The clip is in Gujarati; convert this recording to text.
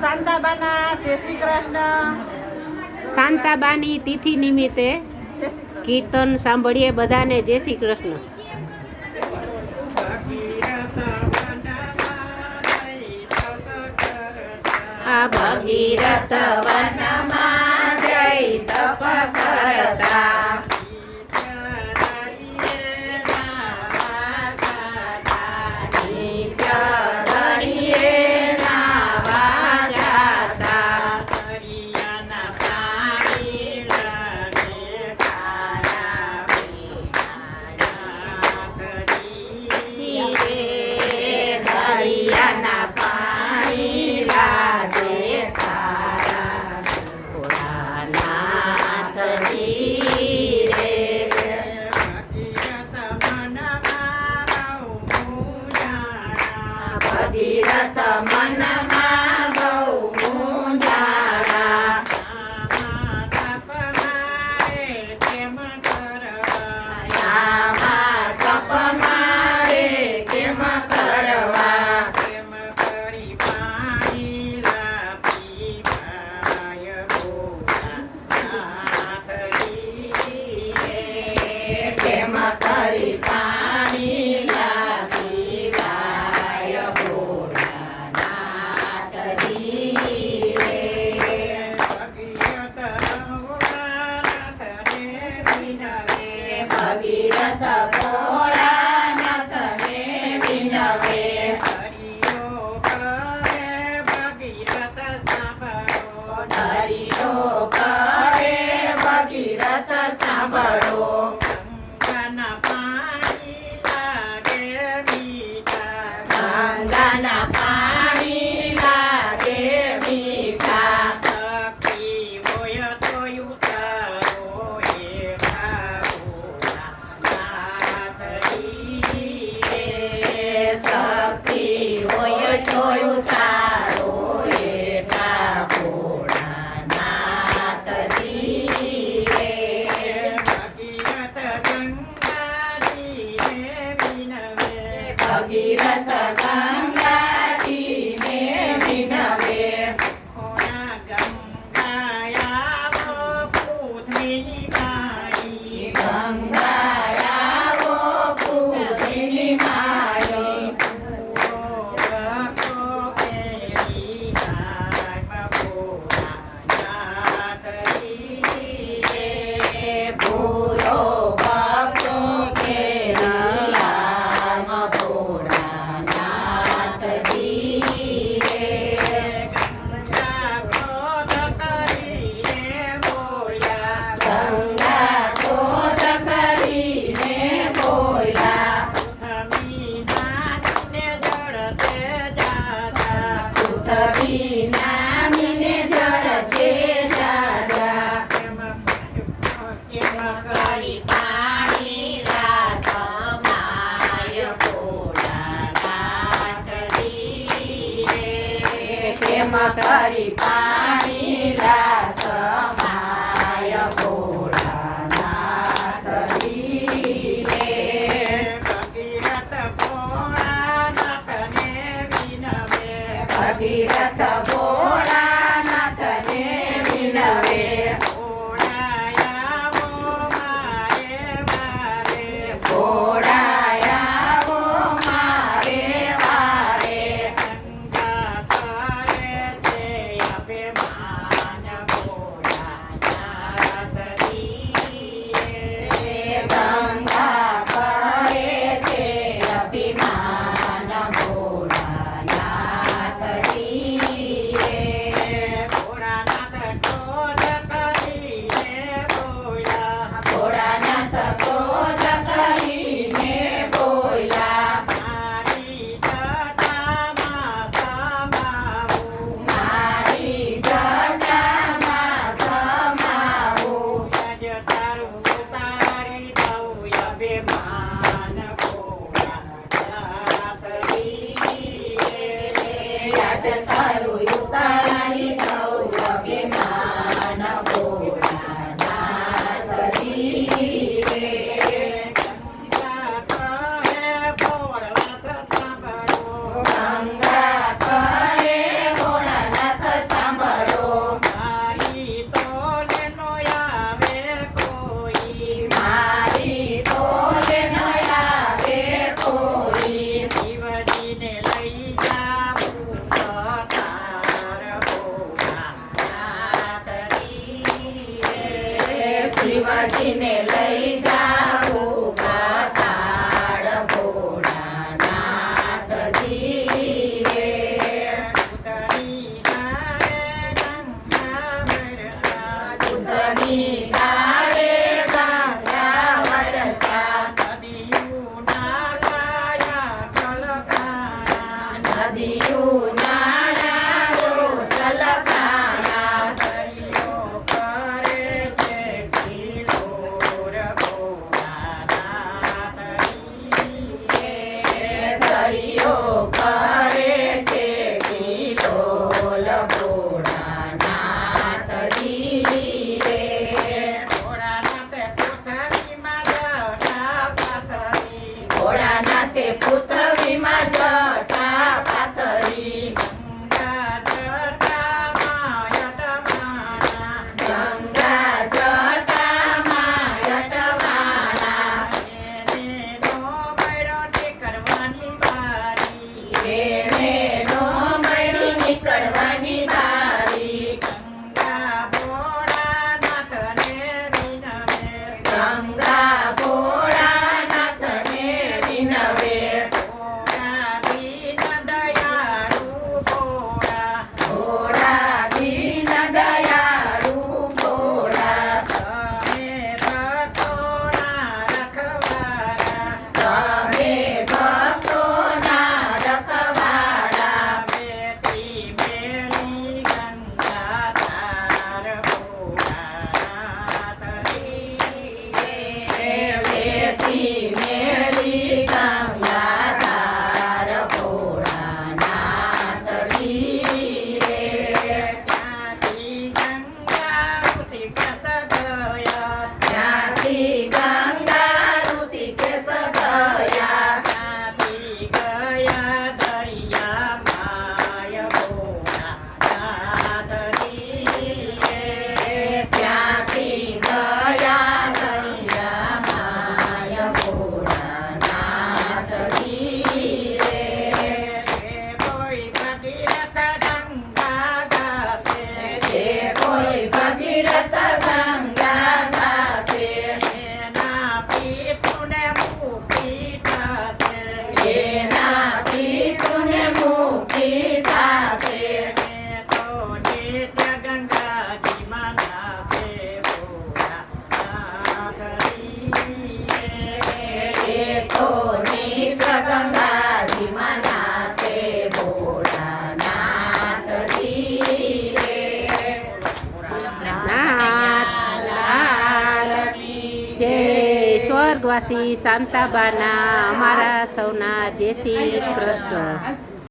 શાંતાબાના જય શ્રી કૃષ્ણ. શાંતાબાની તિથિ નિમિત્તે કીર્તન સાંભળીએ બધાને જય શ્રી કૃષ્ણ. આ ભગીરથ વનમાં જઈ તપ કરતા ભગીરથ મનમાં બહુ મૂંઝાણા. આમાં તપ મારે કેમ કરવા? કેમ કરી પાણી ભગીરથ ભોળાનાથને વિનવે. ધરીઓ કરે ભગીરથ સાંભળો. ગંગાના પાણી લાગે મીઠા. જોયું તારો એટા ભોળાનાથજી રે. ભગીરથ ગંગાજીને વિનવે. ગંગાયાવો પૃથ્વીની માઈ. ભૂરો ભક્તો કેરામ ભોળાનાથજી રે. ગંગા ક્રોધ કરીને બોલ્યા. પૃથ્વી નામીને જળચે જાજા. કરી પાણી સમાય ભોળાનાથજી રે. કેમ કરી પાણી સમાય ભોળાનાથજી રે. ભગીરથ ભોળાનાથને વિનવે. ઘોડાયાવો મારે વારે. ગંગા કરે છે અભિમાન ગણપતિને લઈ જાઉં પાતાળ ભોળાનાથજી રે. દૂધની ધારે ગંગા વરસા નદીયું નાળાઓ છલકાયા દરિયો કરે છે કિલોલ ભોળાનાથજી રે. ભોળાનાથે પૃથ્વીમાં જટા પાથરી ગંગા જટામાં યટવાણા એને નો મળી નીકળવાની બારી. ગંગા ભોળાનાથને વિનવે ભોળા દીન દયાળુ ભોળા. તમે ભક્તોના રખવાળા વેતી મેલી ગંગાધાર ભોળાનાથજી રે. ત્યાંથી ગંગા ઋષિકેશ ગયા ત્યાંથી ગયા દરિયામાં ભોળાનાથજી રે. ત્યાંથી ગયા દરિયામાં ભોળાનાથજી રે. કોઈ ભગીરથ ગંગા ગાશે એના પિતૃને મુક્તિ થશે. તો નિત્ય ગંગાજીમાં નાશે ભોળાનાથજી. તો નિત્ય ગંગાજીમાં નાશે ભોળાનાથજી રે. જય સ્વર્ગવાસી શાંતાબાના અમારા સૌના જય શ્રી કૃષ્ણ.